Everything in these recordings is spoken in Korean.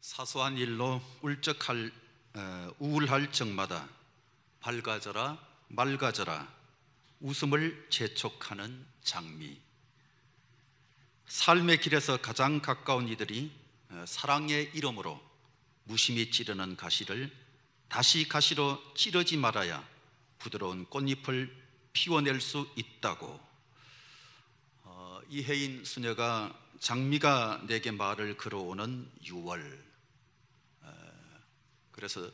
사소한 일로 우울할 적마다 밝아져라 맑아져라 웃음을 재촉하는 장미. 삶의 길에서 가장 가까운 이들이 사랑의 이름으로 무심히 찌르는 가시를 다시 가시로 찌르지 말아야 부드러운 꽃잎을 피워낼 수 있다고. 이혜인 수녀가 장미가 내게 말을 걸어오는 6월, 그래서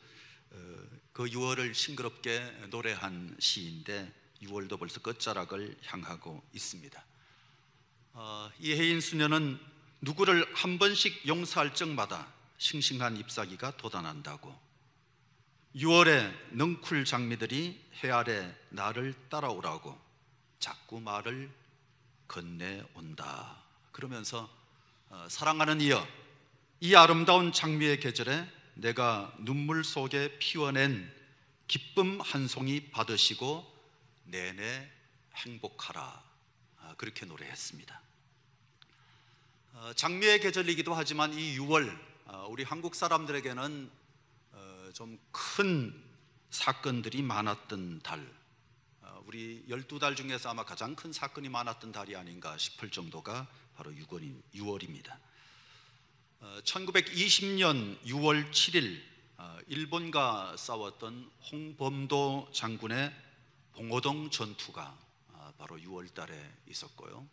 그 6월을 싱그럽게 노래한 시인데 6월도 벌써 끝자락을 향하고 있습니다. 이혜인 수녀는 누구를 한 번씩 용서할 적마다 싱싱한 잎사귀가 돋아난다고. 6월에 넝쿨 장미들이 해 아래 나를 따라오라고 자꾸 말을 건네온다. 그러면서 사랑하는 이여, 이 아름다운 장미의 계절에 내가 눈물 속에 피워낸 기쁨 한 송이 받으시고 내내 행복하라. 그렇게 노래했습니다. 장미의 계절이기도 하지만 이 6월, 우리 한국 사람들에게는 좀 큰 사건들이 많았던 달, 우리 12달 중에서 아마 가장 큰 사건이 많았던 달이 아닌가 싶을 정도가 바로 6월입니다. 1920년 6월 7일 일본과 싸웠던 홍범도 장군의 봉오동 전투가 바로 6월 달에 있었고요.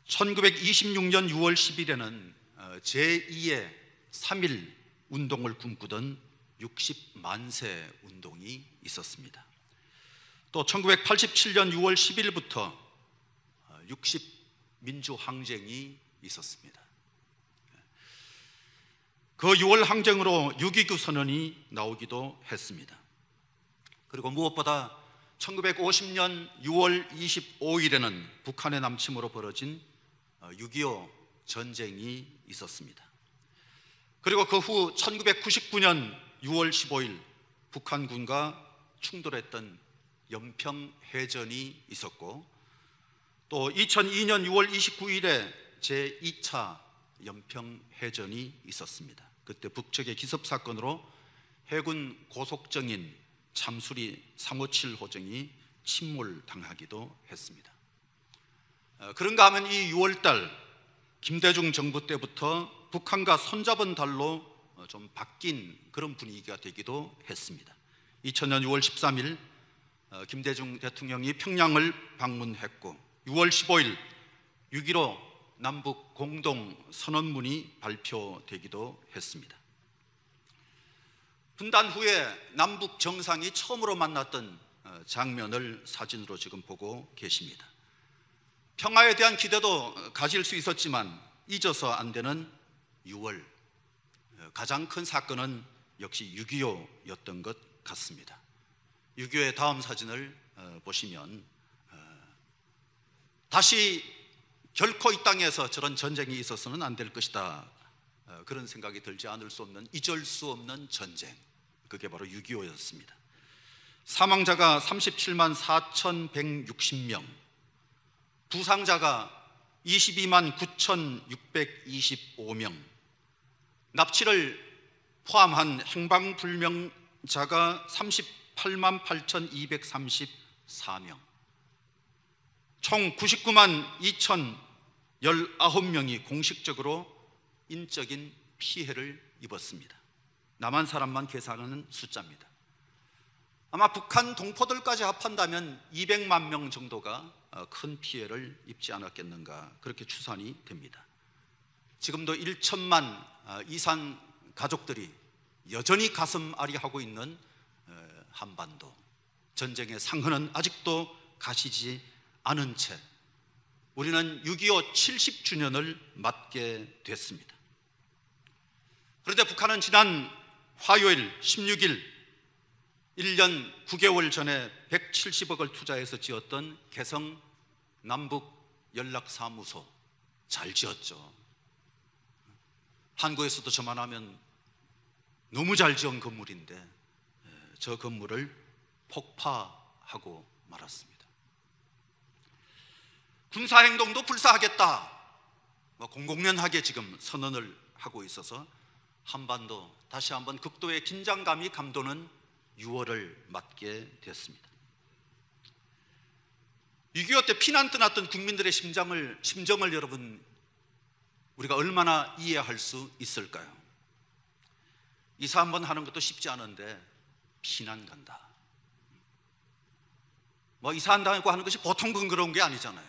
1926년 6월 10일에는 제2의 3.1 운동을 꿈꾸던 60만세 운동이 있었습니다. 또 1987년 6월 10일부터 60민주항쟁이 있었습니다. 그 6월 항쟁으로 6.29 선언이 나오기도 했습니다. 그리고 무엇보다 1950년 6월 25일에는 북한의 남침으로 벌어진 6.25 전쟁이 있었습니다. 그리고 그 후 1999년 6월 15일 북한군과 충돌했던 연평해전이 있었고, 또 2002년 6월 29일에 제2차 연평해전이 있었습니다. 그때 북측의 기습사건으로 해군 고속정인 참수리 357 호정이 침몰당하기도 했습니다. 그런가 하면 이 6월달 김대중 정부 때부터 북한과 손잡은 달로 좀 바뀐 그런 분위기가 되기도 했습니다. 2000년 6월 13일 김대중 대통령이 평양을 방문했고, 6월 15일 6.15 남북 공동 선언문이 발표되기도 했습니다. 분단 후에 남북 정상이 처음으로 만났던 장면을 사진으로 지금 보고 계십니다. 평화에 대한 기대도 가질 수 있었지만 잊어서 안 되는 6월, 가장 큰 사건은 역시 6.25였던 것 같습니다. 6.25의 다음 사진을 보시면 다시 결코 이 땅에서 저런 전쟁이 있어서는 안 될 것이다, 그런 생각이 들지 않을 수 없는, 잊을 수 없는 전쟁, 그게 바로 6.25였습니다. 사망자가 37만 4,160명, 부상자가 22만 9,625명, 납치를 포함한 행방불명자가 38만 8,234명, 총 99만 2,019명이 공식적으로 인적인 피해를 입었습니다. 남한 사람만 계산하는 숫자입니다. 아마 북한 동포들까지 합한다면 200만 명 정도가 큰 피해를 입지 않았겠는가, 그렇게 추산이 됩니다. 지금도 1천만 이상 가족들이 여전히 가슴 아리하고 있는 한반도, 전쟁의 상흔은 아직도 가시지 않은 채 우리는 6.25 70주년을 맞게 됐습니다. 그런데 북한은 지난 화요일 16일 1년 9개월 전에 170억을 투자해서 지었던 개성 남북연락사무소, 잘 지었죠. 한국에서도 저만 하면 너무 잘 지은 건물인데 저 건물을 폭파하고 말았습니다. 군사행동도 불사하겠다, 공공연하게 지금 선언을 하고 있어서 한반도 다시 한번 극도의 긴장감이 감도는 6월을 맞게 됐습니다. 6.25 때 피난 떠났던 국민들의 심정을 여러분 우리가 얼마나 이해할 수 있을까요? 이사 한번 하는 것도 쉽지 않은데 피난 간다. 이사 한다고 하는 것이 보통 번거로운 게 아니잖아요.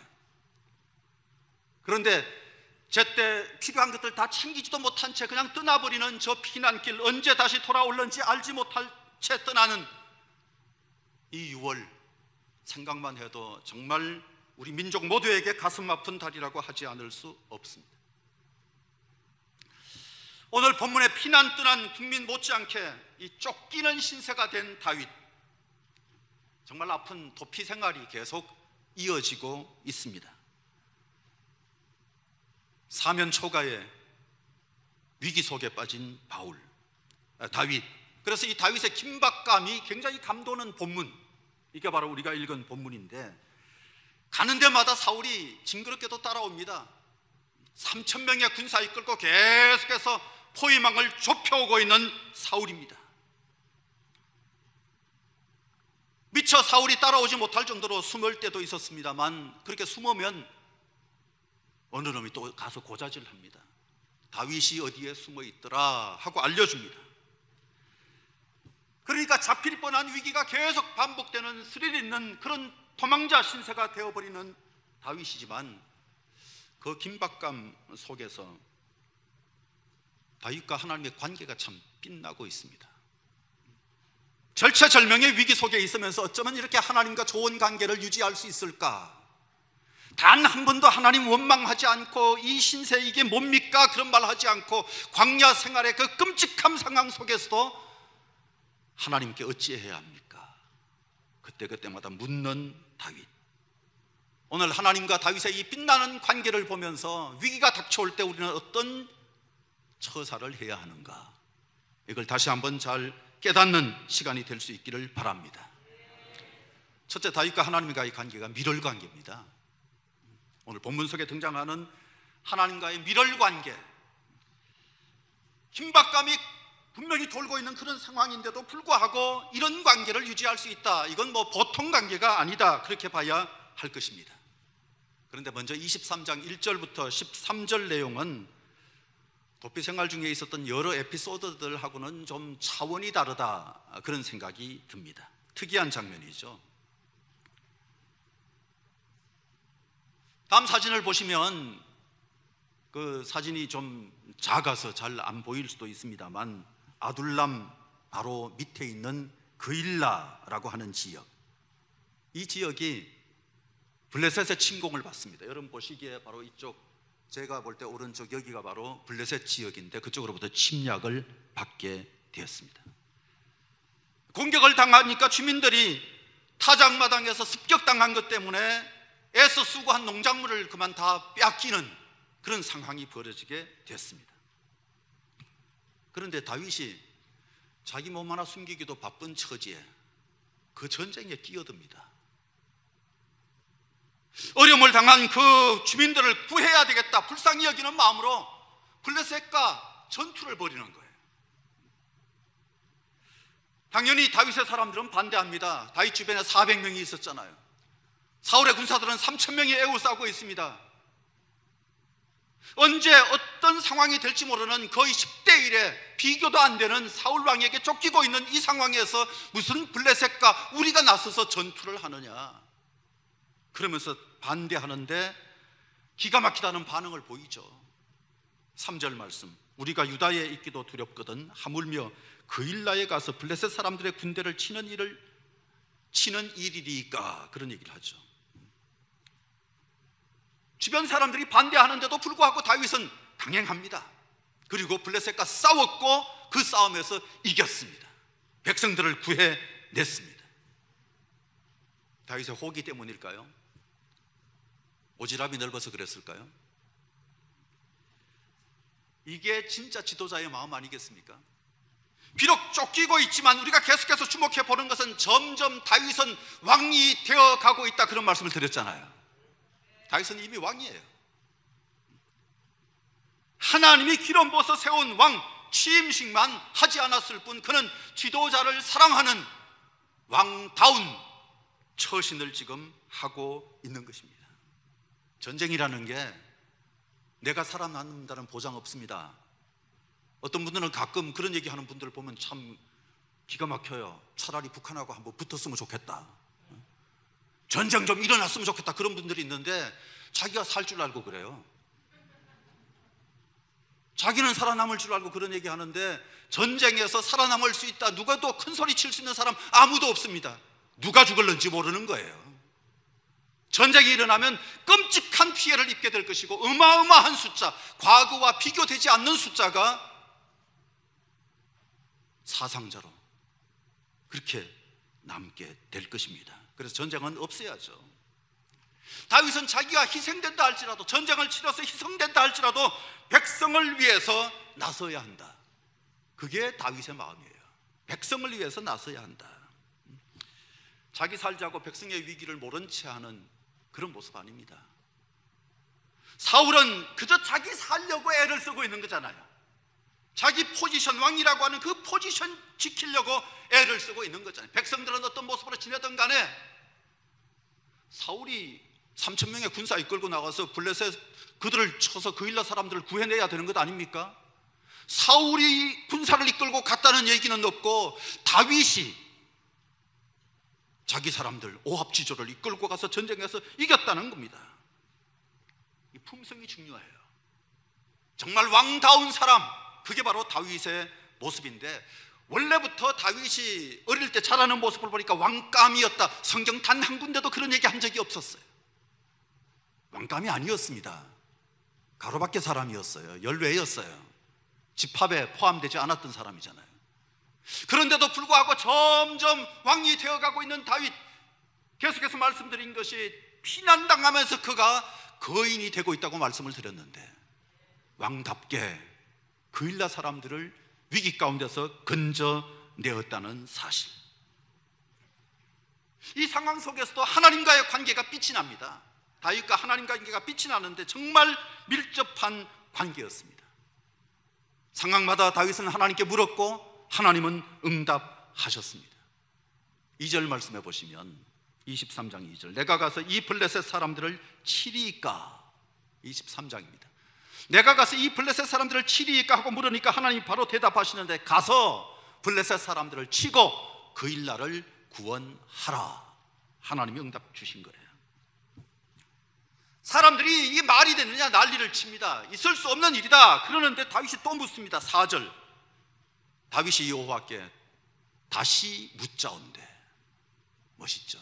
그런데 제때 필요한 것들 다 챙기지도 못한 채 그냥 떠나버리는 저 피난길, 언제 다시 돌아올는지 알지 못할 채 떠나는 이 6월, 생각만 해도 정말 우리 민족 모두에게 가슴 아픈 달이라고 하지 않을 수 없습니다. 오늘 본문에 피난 떠난 국민 못지않게 이 쫓기는 신세가 된 다윗, 정말 아픈 도피 생활이 계속 이어지고 있습니다. 사면 초가의 위기 속에 빠진 다윗. 그래서 이 다윗의 긴박감이 굉장히 감도는 본문, 이게 바로 우리가 읽은 본문인데, 가는 데마다 사울이 징그럽게도 따라옵니다. 3,000명의 군사 이끌고 계속해서 포위망을 좁혀오고 있는 사울입니다. 미처 사울이 따라오지 못할 정도로 숨을 때도 있었습니다만, 그렇게 숨으면 어느 놈이 또 가서 고자질을 합니다. 다윗이 어디에 숨어 있더라 하고 알려줍니다. 그러니까 잡힐 뻔한 위기가 계속 반복되는 스릴 있는 그런 도망자 신세가 되어버리는 다윗이지만, 그 긴박감 속에서 다윗과 하나님의 관계가 참 빛나고 있습니다. 절체절명의 위기 속에 있으면서 어쩌면 이렇게 하나님과 좋은 관계를 유지할 수 있을까? 단 한 번도 하나님 원망하지 않고, 이 신세 이게 뭡니까? 그런 말 하지 않고, 광야 생활의 그 끔찍한 상황 속에서도 하나님께 어찌해야 합니까? 그때마다 묻는 다윗. 오늘 하나님과 다윗의 이 빛나는 관계를 보면서 위기가 닥쳐올 때 우리는 어떤 처사를 해야 하는가, 이걸 다시 한번 잘 깨닫는 시간이 될 수 있기를 바랍니다. 첫째, 다윗과 하나님과의 관계가 밀월 관계입니다. 오늘 본문 속에 등장하는 하나님과의 밀월 관계, 긴박감이 분명히 돌고 있는 그런 상황인데도 불구하고 이런 관계를 유지할 수 있다, 이건 보통 관계가 아니다, 그렇게 봐야 할 것입니다. 그런데 먼저 23장 1절부터 13절 내용은 도피 생활 중에 있었던 여러 에피소드들하고는 좀 차원이 다르다, 그런 생각이 듭니다. 특이한 장면이죠. 다음 사진을 보시면 그 사진이 좀 작아서 잘 안 보일 수도 있습니다만, 아둘람 바로 밑에 있는 그일라라고 하는 지역, 이 지역이 블레셋의 침공을 받습니다. 여러분 보시기에 바로 이쪽, 제가 볼 때 오른쪽 여기가 바로 블레셋 지역인데, 그쪽으로부터 침략을 받게 되었습니다. 공격을 당하니까 주민들이 타작마당에서 습격당한 것 때문에 애써 수고한 농작물을 그만 다 뺏기는 그런 상황이 벌어지게 됐습니다. 그런데 다윗이 자기 몸 하나 숨기기도 바쁜 처지에 그 전쟁에 끼어듭니다. 어려움을 당한 그 주민들을 구해야 되겠다, 불쌍히 여기는 마음으로 블레셋과 전투를 벌이는 거예요. 당연히 다윗의 사람들은 반대합니다. 다윗 주변에 400명이 있었잖아요. 사울의 군사들은 3,000명이 에워싸고 있습니다. 언제 어떤 상황이 될지 모르는 거의 10대 1에 비교도 안 되는 사울 왕에게 쫓기고 있는 이 상황에서 무슨 블레셋과 우리가 나서서 전투를 하느냐, 그러면서 반대하는데 기가 막히다는 반응을 보이죠. 3절 말씀, 우리가 유다에 있기도 두렵거든 하물며 그일라에 가서 블레셋 사람들의 군대를 치는 일이니까, 그런 얘기를 하죠. 주변 사람들이 반대하는데도 불구하고 다윗은 강행합니다. 그리고 블레셋과 싸웠고 그 싸움에서 이겼습니다. 백성들을 구해냈습니다. 다윗의 호기 때문일까요? 오지랖이 넓어서 그랬을까요? 이게 진짜 지도자의 마음 아니겠습니까? 비록 쫓기고 있지만 우리가 계속해서 주목해 보는 것은 점점 다윗은 왕이 되어가고 있다, 그런 말씀을 드렸잖아요. 다윗은 이미 왕이에요. 하나님이 기름 부어서 세운 왕 취임식만 하지 않았을 뿐 그는 지도자를 사랑하는 왕다운 처신을 지금 하고 있는 것입니다. 전쟁이라는 게 내가 살아남는다는 보장 없습니다. 어떤 분들은 가끔 그런 얘기하는 분들을 보면 참 기가 막혀요. 차라리 북한하고 한번 붙었으면 좋겠다, 전쟁 좀 일어났으면 좋겠다, 그런 분들이 있는데 자기가 살 줄 알고 그래요. 자기는 살아남을 줄 알고 그런 얘기 하는데 전쟁에서 살아남을 수 있다, 누가 더 큰 소리 칠 수 있는 사람 아무도 없습니다. 누가 죽을는지 모르는 거예요. 전쟁이 일어나면 끔찍한 피해를 입게 될 것이고 어마어마한 숫자, 과거와 비교되지 않는 숫자가 사상자로 그렇게 남게 될 것입니다. 그래서 전쟁은 없어야죠. 다윗은 자기가 희생된다 할지라도, 전쟁을 치러서 희생된다 할지라도 백성을 위해서 나서야 한다. 그게 다윗의 마음이에요. 백성을 위해서 나서야 한다. 자기 살자고 백성의 위기를 모른 채 하는 그런 모습 아닙니다. 사울은 그저 자기 살려고 애를 쓰고 있는 거잖아요. 자기 포지션, 왕이라고 하는 그 포지션 지키려고 애를 쓰고 있는 거잖아요. 백성들은 어떤 모습으로 지내든 간에 사울이 3,000명의 군사 이끌고 나가서 블레셋 그들을 쳐서 그일라 사람들을 구해내야 되는 것 아닙니까? 사울이 군사를 이끌고 갔다는 얘기는 없고 다윗이 자기 사람들 오합지졸을 이끌고 가서 전쟁에서 이겼다는 겁니다. 이 품성이 중요해요. 정말 왕다운 사람, 그게 바로 다윗의 모습인데, 원래부터 다윗이 어릴 때 자라는 모습을 보니까 왕감이었다. 성경 단 한 군데도 그런 얘기 한 적이 없었어요. 왕감이 아니었습니다. 가로밖에 사람이었어요. 열외였어요. 집합에 포함되지 않았던 사람이잖아요. 그런데도 불구하고 점점 왕이 되어가고 있는 다윗, 계속해서 말씀드린 것이 피난당하면서 그가 거인이 되고 있다고 말씀을 드렸는데, 왕답게 그일라 사람들을 위기 가운데서 건져내었다는 사실, 이 상황 속에서도 하나님과의 관계가 빛이 납니다. 다윗과 하나님과의 관계가 빛이 나는데 정말 밀접한 관계였습니다. 상황마다 다윗은 하나님께 물었고 하나님은 응답하셨습니다. 2절 말씀해 보시면 23장 2절, 내가 가서 이 블레셋 사람들을 치리이까, 23장입니다. 내가 가서 이 블레셋 사람들을 치리이까 하고 물으니까 하나님이 바로 대답하시는데, 가서 블레셋 사람들을 치고 그일라를 구원하라. 하나님이 응답 주신 거예요. 사람들이 이게 말이 되느냐 난리를 칩니다. 있을 수 없는 일이다. 그러는데 다윗이 또 묻습니다. 4절, 다윗이 여호와께 다시 묻자온대. 멋있죠?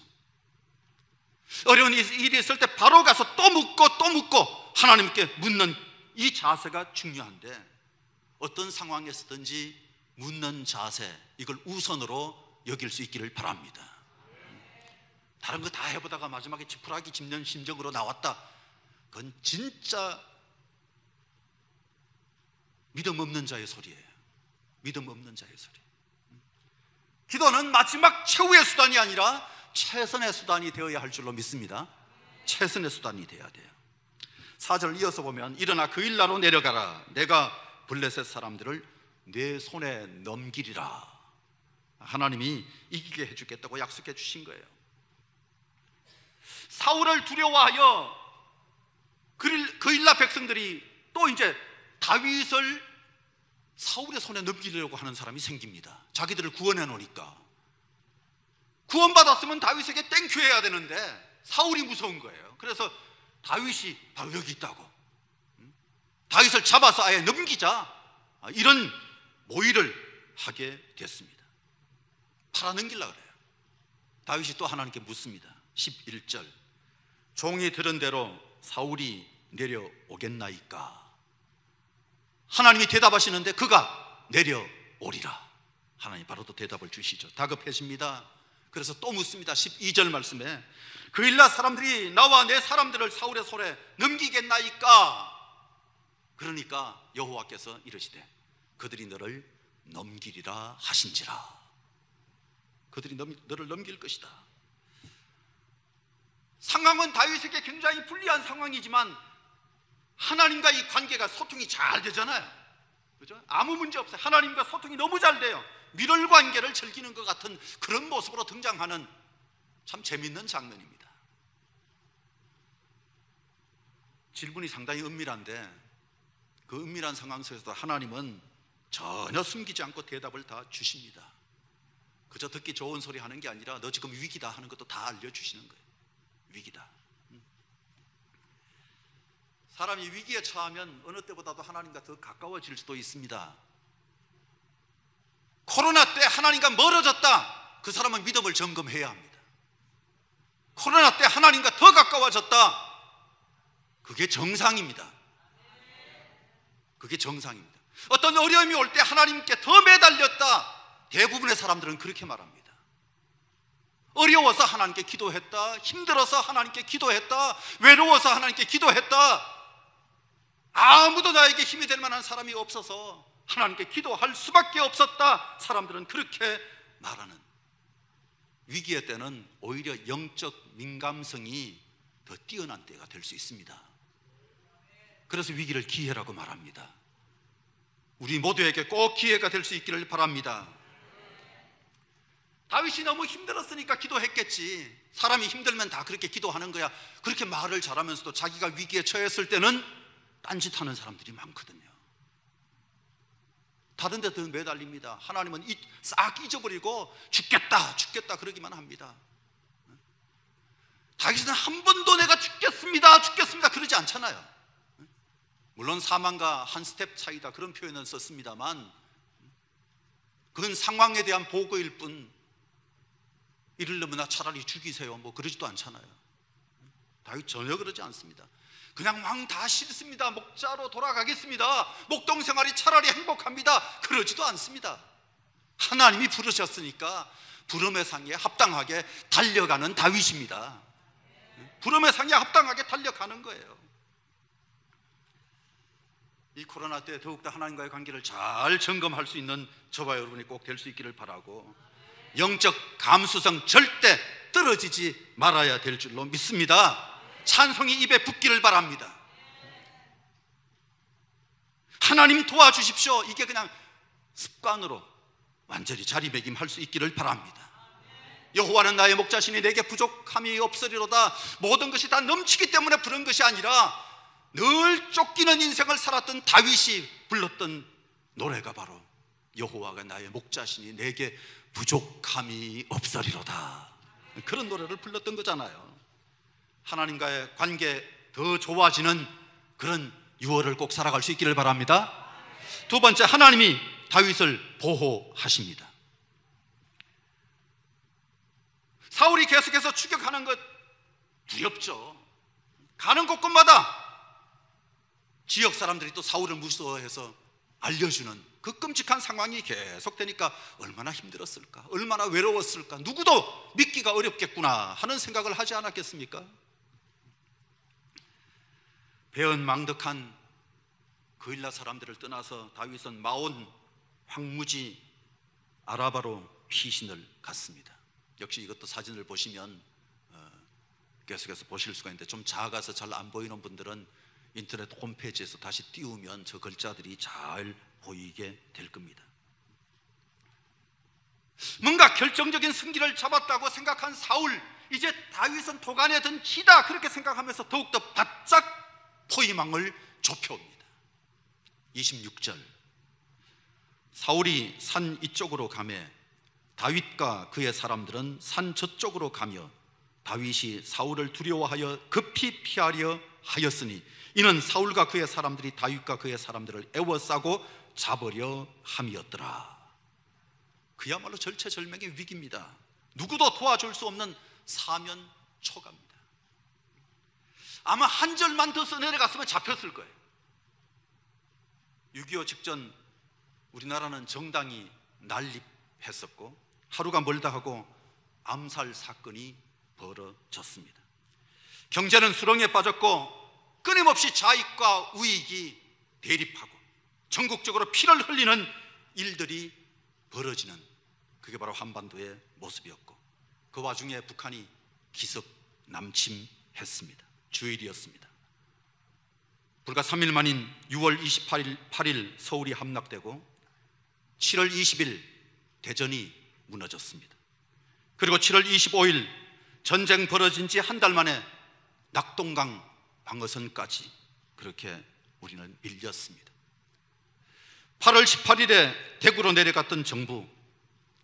어려운 일이 있을 때 바로 가서 또 묻고 또 묻고 하나님께 묻는 이 자세가 중요한데, 어떤 상황에서든지 묻는 자세, 이걸 우선으로 여길 수 있기를 바랍니다. 다른 거 다 해보다가 마지막에 지푸라기 짚는 심정으로 나왔다, 그건 진짜 믿음 없는 자의 소리예요. 믿음 없는 자의 소리. 기도는 마지막 최후의 수단이 아니라 최선의 수단이 되어야 할 줄로 믿습니다. 최선의 수단이 되어야 돼요. 4절 이어서 보면, 일어나 그일라로 내려가라. 내가 블레셋 사람들을 내 손에 넘기리라. 하나님이 이기게 해주겠다고 약속해 주신 거예요. 사울을 두려워하여 그일라 백성들이 또 이제 다윗을 사울의 손에 넘기려고 하는 사람이 생깁니다. 자기들을 구원해 놓으니까. 구원받았으면 다윗에게 땡큐 해야 되는데 사울이 무서운 거예요. 그래서 다윗이 바로 여기 있다고, 다윗을 잡아서 아예 넘기자, 이런 모의를 하게 됐습니다. 팔아넘기려고 그래요. 다윗이 또 하나님께 묻습니다. 11절, 종이 들은 대로 사울이 내려오겠나이까. 하나님이 대답하시는데 그가 내려오리라. 하나님 바로 또 대답을 주시죠. 다급해집니다. 그래서 또 묻습니다. 12절 말씀에, 그일라 사람들이 나와 내 사람들을 사울의 손에 넘기겠나이까. 그러니까 여호와께서 이르시되 그들이 너를 넘기리라 하신지라. 그들이 너를 넘길 것이다. 상황은 다윗에게 굉장히 불리한 상황이지만 하나님과 이 관계가 소통이 잘 되잖아요. 그죠? 아무 문제 없어요. 하나님과 소통이 너무 잘 돼요. 밀월 관계를 즐기는 것 같은 그런 모습으로 등장하는 참 재밌는 장면입니다. 질문이 상당히 은밀한데 그 은밀한 상황 속에서도 하나님은 전혀 숨기지 않고 대답을 다 주십니다. 그저 듣기 좋은 소리 하는 게 아니라 너 지금 위기다 하는 것도 다 알려주시는 거예요. 위기다. 사람이 위기에 처하면 어느 때보다도 하나님과 더 가까워질 수도 있습니다. 코로나 때 하나님과 멀어졌다, 그 사람은 믿음을 점검해야 합니다. 코로나 때 하나님과 더 가까워졌다, 그게 정상입니다. 그게 정상입니다. 어떤 어려움이 올 때 하나님께 더 매달렸다, 대부분의 사람들은 그렇게 말합니다. 어려워서 하나님께 기도했다, 힘들어서 하나님께 기도했다, 외로워서 하나님께 기도했다, 아무도 나에게 힘이 될 만한 사람이 없어서 하나님께 기도할 수밖에 없었다, 사람들은 그렇게 말하는, 위기의 때는 오히려 영적 민감성이 더 뛰어난 때가 될 수 있습니다. 그래서 위기를 기회라고 말합니다. 우리 모두에게 꼭 기회가 될 수 있기를 바랍니다. 다윗이 너무 힘들었으니까 기도했겠지. 사람이 힘들면 다 그렇게 기도하는 거야. 그렇게 말을 잘하면서도 자기가 위기에 처했을 때는 딴짓하는 사람들이 많거든요. 다른 데 더 매달립니다. 하나님은 싹 잊어버리고 죽겠다 죽겠다 그러기만 합니다. 다윗은 한 번도 내가 죽겠습니다 죽겠습니다 그러지 않잖아요. 물론 사망과 한 스텝 차이다 그런 표현을 썼습니다만 그건 상황에 대한 보고일 뿐, 이러려면 나 차라리 죽이세요 뭐 그러지도 않잖아요. 다윗 전혀 그러지 않습니다. 그냥 왕 다 싫습니다, 목자로 돌아가겠습니다, 목동 생활이 차라리 행복합니다, 그러지도 않습니다. 하나님이 부르셨으니까 부름의 상에 합당하게 달려가는 다윗입니다. 부름의 상에 합당하게 달려가는 거예요. 이 코로나 때 더욱더 하나님과의 관계를 잘 점검할 수 있는 저와 여러분이 꼭 될 수 있기를 바라고, 영적 감수성 절대 떨어지지 말아야 될 줄로 믿습니다. 찬송이 입에 붙기를 바랍니다. 하나님 도와주십시오, 이게 그냥 습관으로 완전히 자리매김할 수 있기를 바랍니다. 여호와는 나의 목자시니 내게 부족함이 없으리로다. 모든 것이 다 넘치기 때문에 부른 것이 아니라 늘 쫓기는 인생을 살았던 다윗이 불렀던 노래가 바로 여호와가 나의 목자시니 내게 부족함이 없으리로다, 그런 노래를 불렀던 거잖아요. 하나님과의 관계 더 좋아지는 그런 6월을 꼭 살아갈 수 있기를 바랍니다. 두 번째, 하나님이 다윗을 보호하십니다. 사울이 계속해서 추격하는 것 두렵죠. 가는 곳곳마다 지역 사람들이 또 사울을 무서워해서 알려주는 그 끔찍한 상황이 계속되니까 얼마나 힘들었을까, 얼마나 외로웠을까, 누구도 믿기가 어렵겠구나 하는 생각을 하지 않았겠습니까? 배은망덕한 그일라 사람들을 떠나서 다윗은 마온 황무지 아라바로 피신을 갔습니다. 역시 이것도 사진을 보시면 계속해서 보실 수가 있는데, 좀 작아서 잘 안 보이는 분들은 인터넷 홈페이지에서 다시 띄우면 저 글자들이 잘 보이게 될 겁니다. 뭔가 결정적인 승기를 잡았다고 생각한 사울, 이제 다윗은 도간에 든 기다 그렇게 생각하면서 더욱더 바짝 포위망을 좁혀옵니다. 26절, 사울이 산 이쪽으로 가매 다윗과 그의 사람들은 산 저쪽으로 가며 다윗이 사울을 두려워하여 급히 피하려 하였으니 이는 사울과 그의 사람들이 다윗과 그의 사람들을 애워싸고 잡으려 함이었더라. 그야말로 절체절명의 위기입니다. 누구도 도와줄 수 없는 사면초가입니다. 아마 한 절만 더 써내려갔으면 잡혔을 거예요. 6.25 직전 우리나라는 정당이 난립했었고 하루가 멀다 하고 암살 사건이 벌어졌습니다. 경제는 수렁에 빠졌고 끊임없이 자익과 우익이 대립하고 전국적으로 피를 흘리는 일들이 벌어지는, 그게 바로 한반도의 모습이었고, 그 와중에 북한이 기습 남침했습니다. 주일이었습니다. 불과 3일 만인 6월 28일 서울이 함락되고 7월 20일 대전이 무너졌습니다. 그리고 7월 25일 전쟁 벌어진 지 한 달 만에 낙동강 방어선까지 그렇게 우리는 밀렸습니다. 8월 18일에 대구로 내려갔던 정부,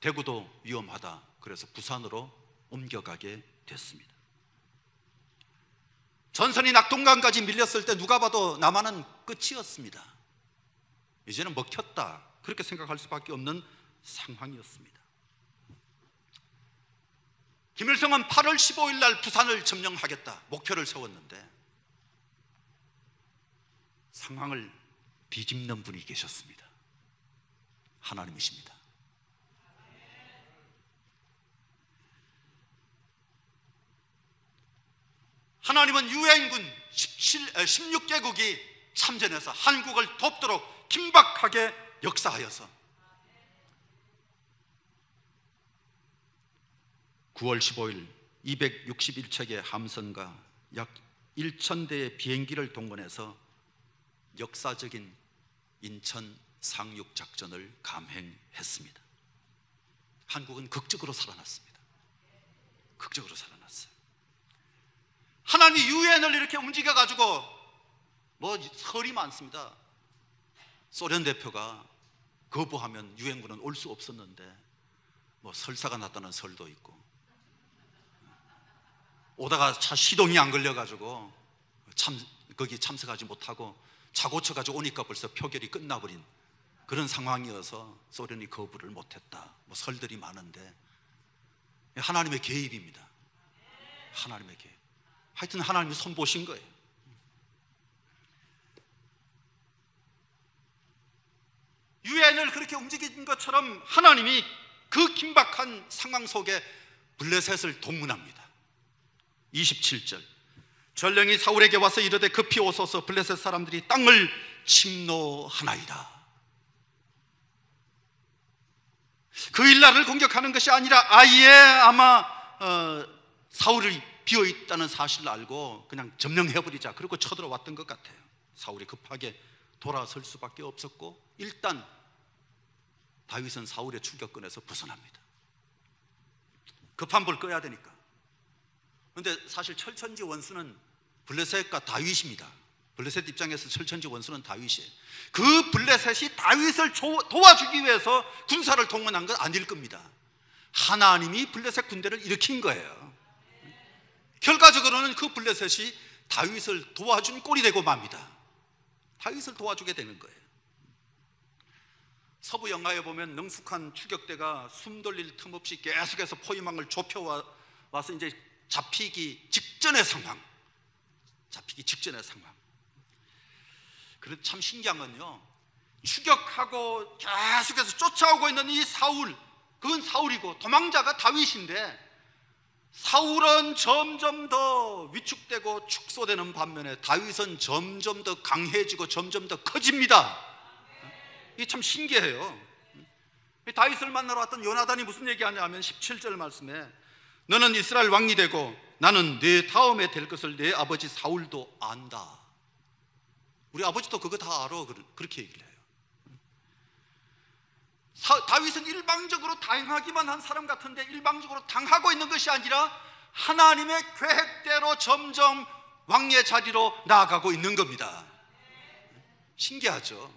대구도 위험하다 그래서 부산으로 옮겨가게 됐습니다. 전선이 낙동강까지 밀렸을 때 누가 봐도 남한은 끝이었습니다. 이제는 먹혔다 그렇게 생각할 수밖에 없는 상황이었습니다. 김일성은 8월 15일 날 부산을 점령하겠다 목표를 세웠는데 상황을 뒤집는 분이 계셨습니다. 하나님이십니다. 하나님은 유엔군 16개국이 참전해서 한국을 돕도록 긴박하게 역사하여서 9월 15일 261척의 함선과 약 1,000대의 비행기를 동원해서 역사적인 인천 상륙작전을 감행했습니다. 한국은 극적으로 살아났습니다. 극적으로 살아났어요. 하나님이 유엔을 이렇게 움직여가지고 뭐 설이 많습니다. 소련 대표가 거부하면 유엔군은 올 수 없었는데 뭐 설사가 났다는 설도 있고 오다가 차 시동이 안 걸려가지고 거기 참석하지 못하고 차 고쳐가지고 오니까 벌써 표결이 끝나버린 그런 상황이어서 소련이 거부를 못했다 뭐 설들이 많은데 하나님의 개입입니다. 하나님의 개입. 하여튼 하나님이 손보신 거예요. 유엔을 그렇게 움직인 것처럼 하나님이 그 긴박한 상황 속에 블레셋을 동문합니다. 27절 전령이 사울에게 와서 이르되 급히 오소서 블레셋 사람들이 땅을 침노하나이다. 그 일날을 공격하는 것이 아니라 아예 아마 사울이 비어있다는 사실을 알고 그냥 점령해버리자 그리고 쳐들어왔던 것 같아요. 사울이 급하게 돌아설 수밖에 없었고 일단 다윗은 사울의 추격권에서 벗어납니다. 급한 불 꺼야 되니까. 그런데 사실 철천지 원수는 블레셋과 다윗입니다. 블레셋 입장에서 철천지 원수는 다윗이에요. 그 블레셋이 다윗을 도와주기 위해서 군사를 동원한 건 아닐 겁니다. 하나님이 블레셋 군대를 일으킨 거예요. 결과적으로는 그 블레셋이 다윗을 도와준 꼴이 되고 맙니다. 다윗을 도와주게 되는 거예요. 서부 영화에 보면 능숙한 추격대가 숨 돌릴 틈 없이 계속해서 포위망을 좁혀와서 이제 잡히기 직전의 상황. 잡히기 직전의 상황. 그런데 참 신기한 건요, 추격하고 계속해서 쫓아오고 있는 이 사울, 그건 사울이고 도망자가 다윗인데 사울은 점점 더 위축되고 축소되는 반면에 다윗은 점점 더 강해지고 점점 더 커집니다. 이게 참 신기해요. 다윗을 만나러 왔던 요나단이 무슨 얘기하냐면 17절 말씀에 너는 이스라엘 왕이 되고 나는 네 다음에 될 것을 네 아버지 사울도 안다. 우리 아버지도 그거 다 알아. 그렇게 얘기를 해요. 다윗은 일방적으로 당하기만 한 사람 같은데 일방적으로 당하고 있는 것이 아니라 하나님의 계획대로 점점 왕의 자리로 나아가고 있는 겁니다. 신기하죠?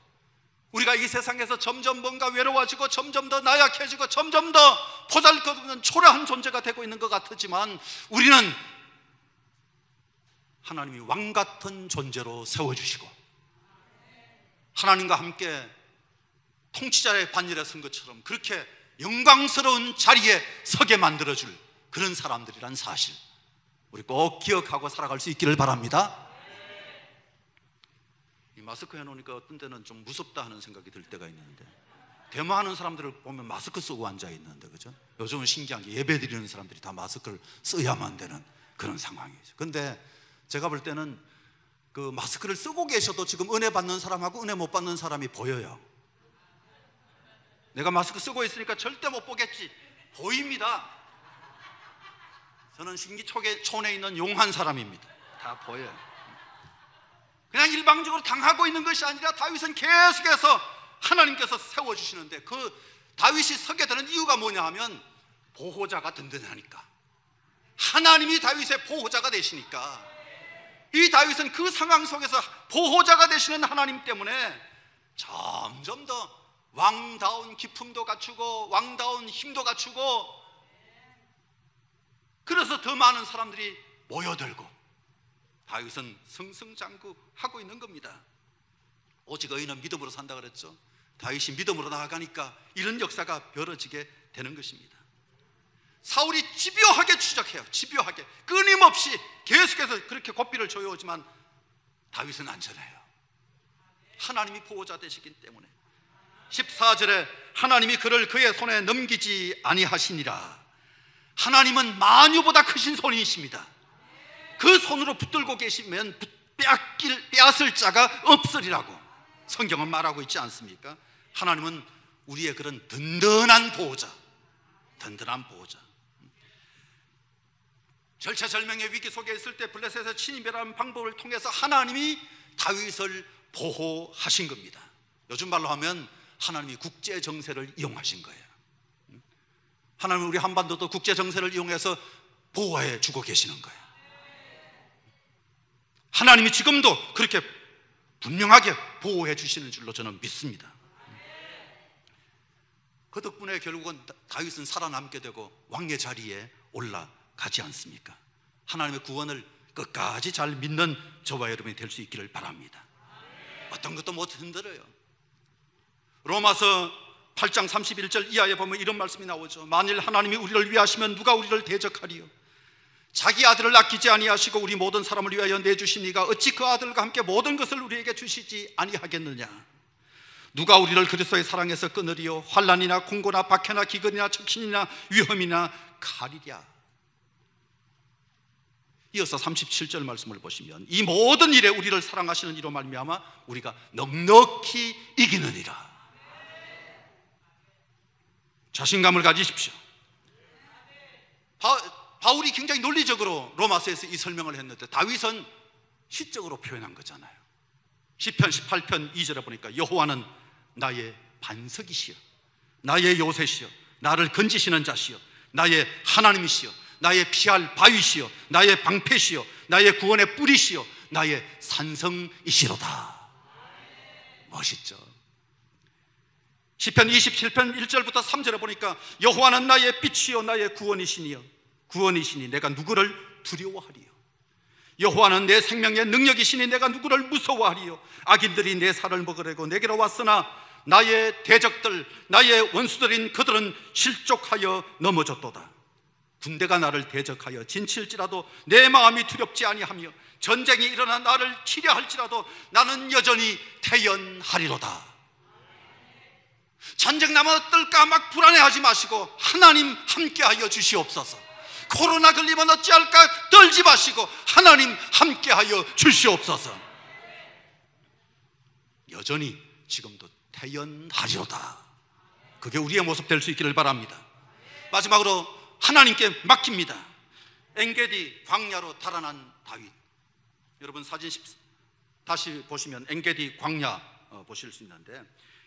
우리가 이 세상에서 점점 뭔가 외로워지고 점점 더 나약해지고 점점 더 보잘것없는 초라한 존재가 되고 있는 것 같지만 우리는 하나님이 왕 같은 존재로 세워주시고 하나님과 함께 통치자의 반열에 선 것처럼 그렇게 영광스러운 자리에 서게 만들어줄 그런 사람들이란 사실 우리 꼭 기억하고 살아갈 수 있기를 바랍니다. 이 마스크 해놓으니까 어떤 때는 좀 무섭다 하는 생각이 들 때가 있는데 데모하는 사람들을 보면 마스크 쓰고 앉아있는데 그죠? 요즘은 신기한 게 예배 드리는 사람들이 다 마스크를 써야만 되는 그런 상황이죠. 근데 제가 볼 때는 그 마스크를 쓰고 계셔도 지금 은혜 받는 사람하고 은혜 못 받는 사람이 보여요. 내가 마스크 쓰고 있으니까 절대 못 보겠지. 보입니다. 저는 신기촌에 있는 용한 사람입니다. 다 보여요. 그냥 일방적으로 당하고 있는 것이 아니라 다윗은 계속해서 하나님께서 세워주시는데, 그 다윗이 서게 되는 이유가 뭐냐 하면 보호자가 든든하니까, 하나님이 다윗의 보호자가 되시니까, 이 다윗은 그 상황 속에서 보호자가 되시는 하나님 때문에 점점 더 왕다운 기품도 갖추고 왕다운 힘도 갖추고, 그래서 더 많은 사람들이 모여들고 다윗은 승승장구하고 있는 겁니다. 오직 의인은 믿음으로 산다 그랬죠. 다윗이 믿음으로 나아가니까 이런 역사가 벌어지게 되는 것입니다. 사울이 집요하게 추적해요. 집요하게 끊임없이 계속해서 그렇게 고삐를 조여오지만 다윗은 안전해요. 하나님이 보호자 되시기 때문에. 14절에 하나님이 그를 그의 손에 넘기지 아니하시니라. 하나님은 만유보다 크신 손이십니다. 그 손으로 붙들고 계시면 빼앗을 자가 없으리라고 성경은 말하고 있지 않습니까? 하나님은 우리의 그런 든든한 보호자, 든든한 보호자. 절체절명의 위기 속에 있을 때 블레셋의 침입이라는 방법을 통해서 하나님이 다윗을 보호하신 겁니다. 요즘 말로 하면 하나님이 국제정세를 이용하신 거예요. 하나님은 우리 한반도도 국제정세를 이용해서 보호해 주고 계시는 거예요. 하나님이 지금도 그렇게 분명하게 보호해 주시는 줄로 저는 믿습니다. 그 덕분에 결국은 다윗은 살아남게 되고 왕의 자리에 올라가지 않습니까? 하나님의 구원을 끝까지 잘 믿는 저와 여러분이 될 수 있기를 바랍니다. 어떤 것도 못 흔들어요. 로마서 8장 31절 이하에 보면 이런 말씀이 나오죠. 만일 하나님이 우리를 위하시면 누가 우리를 대적하리요? 자기 아들을 아끼지 아니하시고 우리 모든 사람을 위하여 내주시니가 어찌 그 아들과 함께 모든 것을 우리에게 주시지 아니하겠느냐? 누가 우리를 그리스도의 사랑에서 끊으리요? 환난이나 공고나 박해나 기근이나 적신이나 위험이나 칼이랴. 이어서 37절 말씀을 보시면 이 모든 일에 우리를 사랑하시는 이로 말미암아 우리가 넉넉히 이기느니라. 자신감을 가지십시오. 바울이 굉장히 논리적으로 로마서에서 이 설명을 했는데 다윗은 시적으로 표현한 거잖아요. 시편 18편 2절에 보니까 여호와는 나의 반석이시여, 나의 요새시여, 나를 건지시는 자시여, 나의 하나님이시여, 나의 피할 바위시여, 나의 방패시여, 나의 구원의 뿌리시여, 나의 산성이시로다. 멋있죠? 시편 27편 1절부터 3절에 보니까 여호와는 나의 빛이요 나의 구원이시니 내가 누구를 두려워하리요? 여호와는 내 생명의 능력이시니 내가 누구를 무서워하리요? 악인들이 내 살을 먹으려고 내게로 왔으나 나의 대적들, 나의 원수들인 그들은 실족하여 넘어졌도다. 군대가 나를 대적하여 진칠지라도 내 마음이 두렵지 아니하며 전쟁이 일어나 나를 치려 할지라도 나는 여전히 태연하리로다. 전쟁 나면 어떨까 막 불안해하지 마시고 하나님 함께하여 주시옵소서. 코로나 걸리면 어찌할까 떨지 마시고 하나님 함께하여 주시옵소서. 여전히 지금도 태연하리로다. 그게 우리의 모습 될 수 있기를 바랍니다. 마지막으로 하나님께 맡깁니다. 엔게디 광야로 달아난 다윗. 여러분 사진 다시 보시면 엔게디 광야 보실 수 있는데,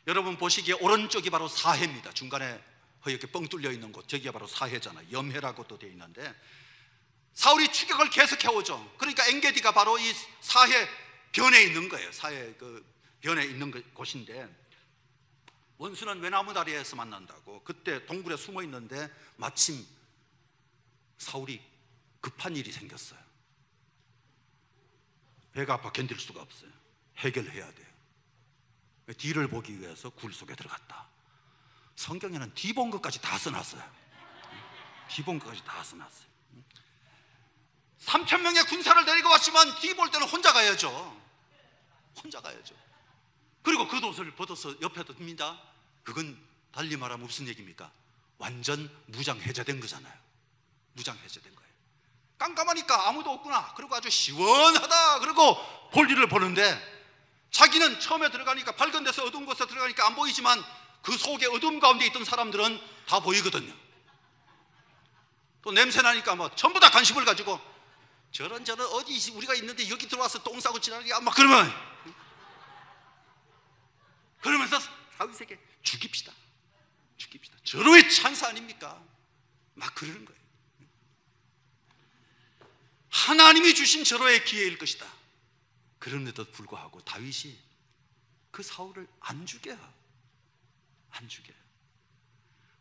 여러분 보시기에 오른쪽이 바로 사해입니다. 중간에 이렇게 뻥 뚫려 있는 곳, 저기가 바로 사해잖아요. 염해라고 또 되어 있는데 사울이 추격을 계속해오죠. 그러니까 엔게디가 바로 이 사해 변에 있는 거예요. 사해 그 변에 있는 곳인데, 원수는 외나무 다리에서 만난다고 그때 동굴에 숨어 있는데 마침 사울이 급한 일이 생겼어요. 배가 아파 견딜 수가 없어요. 해결해야 돼요. 뒤를 보기 위해서 굴 속에 들어갔다. 성경에는 뒤 본 것까지 다 써놨어요. 뒤 본 것까지 다 써놨어요. 3,000명의 군사를 데리고 왔지만 뒤 볼 때는 혼자 가야죠. 혼자 가야죠. 그리고 그 옷을 벗어서 옆에 둡니다. 그건 달리 말하면 무슨 얘기입니까? 완전 무장 해제된 거잖아요. 무장 해제된 거예요. 깜깜하니까 아무도 없구나. 그리고 아주 시원하다. 그리고 볼일을 보는데 자기는 처음에 들어가니까 밝은 데서 어두운 곳에 들어가니까 안 보이지만 그 속에 어둠 가운데 있던 사람들은 다 보이거든요. 또 냄새 나니까 뭐 전부 다 관심을 가지고 저런 어디 우리가 있는데 여기 들어와서 똥 싸고 지나가게 막 그러면서 다윗에게 죽입시다. 절호의 찬사 아닙니까? 막 그러는 거예요. 하나님이 주신 절호의 기회일 것이다. 그런데도 불구하고 다윗이 그 사울을 안 죽여요.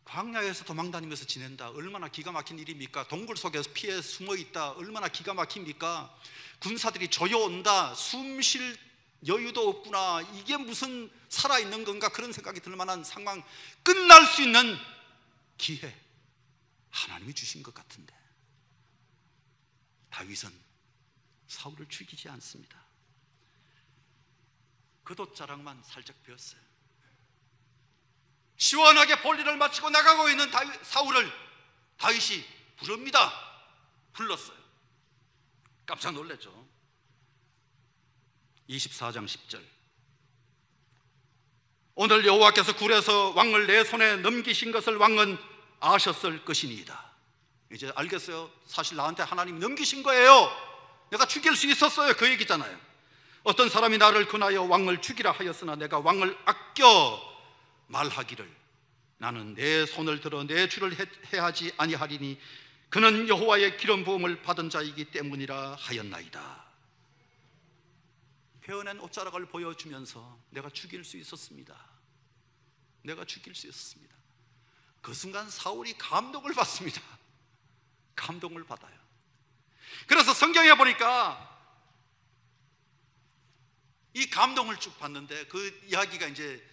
광야에서 도망다니면서 지낸다. 얼마나 기가 막힌 일입니까? 동굴 속에서 피해 숨어 있다. 얼마나 기가 막힙니까? 군사들이 조여온다. 숨 쉴 여유도 없구나. 이게 무슨 살아있는 건가? 그런 생각이 들 만한 상황, 끝날 수 있는 기회, 하나님이 주신 것 같은데 다윗은 사울을 죽이지 않습니다. 겉옷자락만 살짝 베었어요. 시원하게 볼일을 마치고 나가고 있는 사울을 다윗이 부릅니다. 불렀어요. 깜짝 놀랐죠. 24장 10절. 오늘 여호와께서 굴에서 왕을 내 손에 넘기신 것을 왕은 아셨을 것이니이다. 이제 알겠어요. 사실 나한테 하나님이 넘기신 거예요. 내가 죽일 수 있었어요. 그 얘기잖아요. 어떤 사람이 나를 근하여 왕을 죽이라 하였으나 내가 왕을 아껴 말하기를 나는 내 손을 들어 내 주를 해하지 아니하리니 그는 여호와의 기름 부음을 받은 자이기 때문이라 하였나이다. 베어낸 옷자락을 보여주면서 내가 죽일 수 있었습니다. 그 순간 사울이 감동을 받습니다. 감동을 받아요. 그래서 성경에 보니까 이 감동을 쭉 봤는데 그 이야기가 이제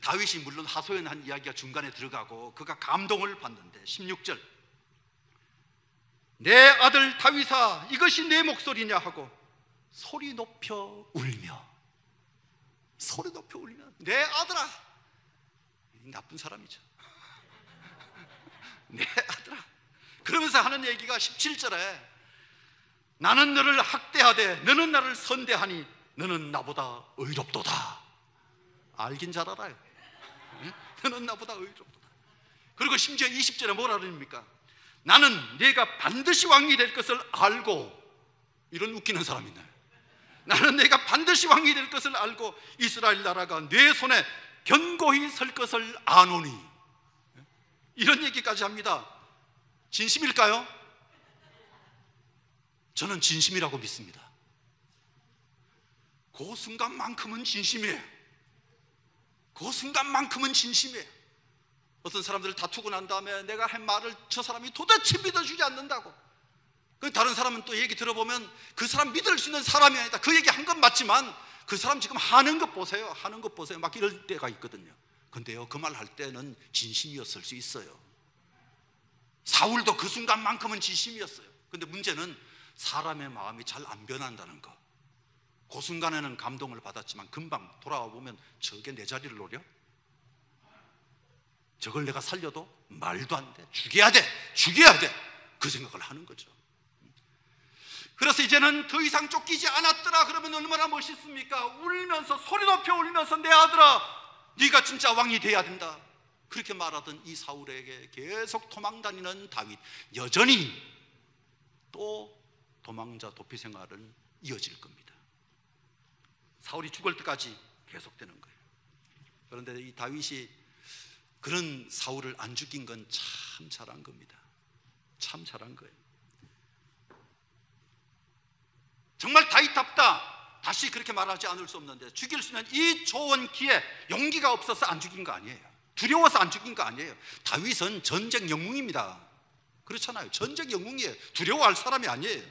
다윗이 물론 하소연한 이야기가 중간에 들어가고 그가 감동을 받는데 16절, 내 아들 다윗아 이것이 내 목소리냐 하고 소리 높여 울며 내 아들아, 나쁜 사람이죠. 내 아들아 그러면서 하는 얘기가 17절에 나는 너를 학대하되 너는 나를 선대하니 너는 나보다 의롭도다. 알긴 잘 알아요. 너는 나보다 의롭도다. 그리고 심지어 20절에 뭐라 그럽니까? 나는 네가 반드시 왕이 될 것을 알고, 이런 웃기는 사람이 있나요? 나는 네가 반드시 왕이 될 것을 알고 이스라엘 나라가 네 손에 견고히 설 것을 아노니, 이런 얘기까지 합니다. 진심일까요? 저는 진심이라고 믿습니다. 그 순간만큼은 진심이에요. 어떤 사람들 다투고 난 다음에 내가 한 말을 저 사람이 도대체 믿어주지 않는다고, 다른 사람은 또 얘기 들어보면 그 사람 믿을 수 있는 사람이 아니다. 그 얘기 한 건 맞지만 그 사람 지금 하는 것 보세요. 막 이럴 때가 있거든요. 근데요, 그 말 할 때는 진심이었을 수 있어요. 사울도 그 순간만큼은 진심이었어요. 근데 문제는 사람의 마음이 잘 안 변한다는 거. 그 순간에는 감동을 받았지만 금방 돌아와 보면 저게 내 자리를 노려? 저걸 내가 살려도 말도 안 돼. 죽여야 돼. 그 생각을 하는 거죠. 그래서 이제는 더 이상 쫓기지 않았더라 그러면 얼마나 멋있습니까? 울면서, 소리 높여 울면서 내 아들아 네가 진짜 왕이 돼야 된다, 그렇게 말하던 이 사울에게 계속 도망다니는 다윗, 여전히 또 도망자 도피 생활은 이어질 겁니다. 사울이 죽을 때까지 계속되는 거예요. 그런데 이 다윗이 그런 사울을 안 죽인 건 참 잘한 겁니다. 참 잘한 거예요. 정말 다윗답다, 다시 그렇게 말하지 않을 수 없는데, 죽일 수 있는 이 좋은 기회, 용기가 없어서 안 죽인 거 아니에요. 두려워서 안 죽인 거 아니에요. 다윗은 전쟁 영웅입니다. 그렇잖아요. 전쟁 영웅이에요. 두려워할 사람이 아니에요.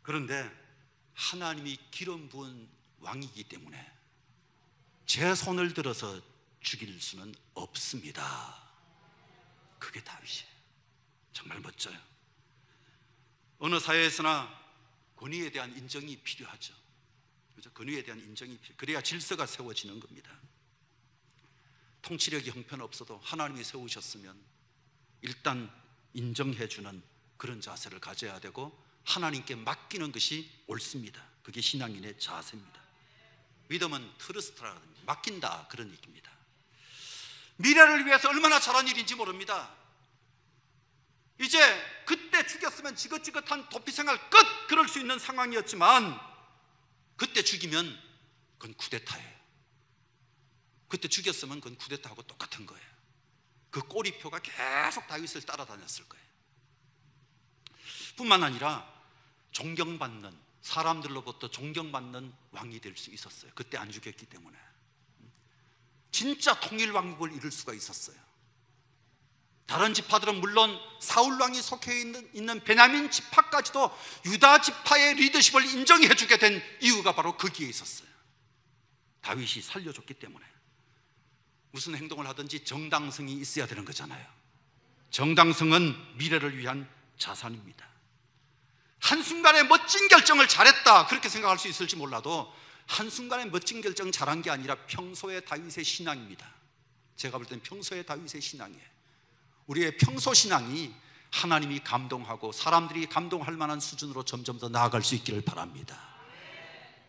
그런데 하나님이 기름 부은 왕이기 때문에 제 손을 들어서 죽일 수는 없습니다. 그게 다윗이에요. 정말 멋져요. 어느 사회에서나 권위에 대한 인정이 필요하죠. 그렇죠? 권위에 대한 인정이 필요해요. 그래야 질서가 세워지는 겁니다. 통치력이 형편없어도 하나님이 세우셨으면 일단 인정해주는 그런 자세를 가져야 되고 하나님께 맡기는 것이 옳습니다. 그게 신앙인의 자세입니다. 믿음은 트러스트라, 맡긴다, 그런 얘기입니다. 미래를 위해서 얼마나 잘한 일인지 모릅니다. 이제 그때 죽였으면 지긋지긋한 도피 생활 끝! 그럴 수 있는 상황이었지만 그때 죽이면 그건 쿠데타예요. 그때 죽였으면 그건 쿠데타하고 똑같은 거예요. 그 꼬리표가 계속 다윗을 따라다녔을 거예요. 뿐만 아니라 존경받는, 사람들로부터 존경받는 왕이 될 수 있었어요. 그때 안 죽였기 때문에. 진짜 통일왕국을 이룰 수가 있었어요. 다른 지파들은 물론 사울 왕이 속해 있는 베냐민 지파까지도 유다 지파의 리더십을 인정해 주게 된 이유가 바로 거기에 있었어요. 다윗이 살려줬기 때문에. 무슨 행동을 하든지 정당성이 있어야 되는 거잖아요. 정당성은 미래를 위한 자산입니다. 한순간에 멋진 결정을 잘했다 그렇게 생각할 수 있을지 몰라도 한순간에 멋진 결정 잘한 게 아니라 평소의 다윗의 신앙입니다. 제가 볼 때는 평소의 다윗의 신앙이에요. 우리의 평소 신앙이 하나님이 감동하고 사람들이 감동할 만한 수준으로 점점 더 나아갈 수 있기를 바랍니다.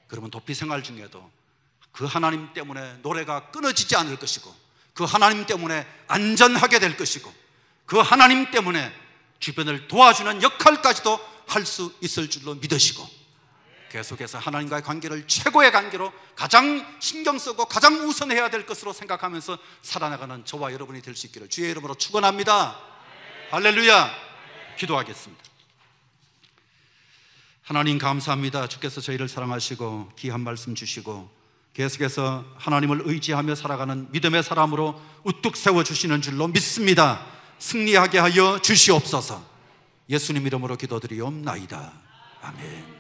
그러면 도피 생활 중에도 그 하나님 때문에 노래가 끊어지지 않을 것이고 그 하나님 때문에 안전하게 될 것이고 그 하나님 때문에 주변을 도와주는 역할까지도 할 수 있을 줄로 믿으시고 계속해서 하나님과의 관계를 최고의 관계로 가장 신경 쓰고 가장 우선해야 될 것으로 생각하면서 살아나가는 저와 여러분이 될 수 있기를 주의 이름으로 축원합니다. 할렐루야. 기도하겠습니다. 하나님 감사합니다. 주께서 저희를 사랑하시고 귀한 말씀 주시고 계속해서 하나님을 의지하며 살아가는 믿음의 사람으로 우뚝 세워주시는 줄로 믿습니다. 승리하게 하여 주시옵소서. 예수님 이름으로 기도드리옵나이다. 아멘.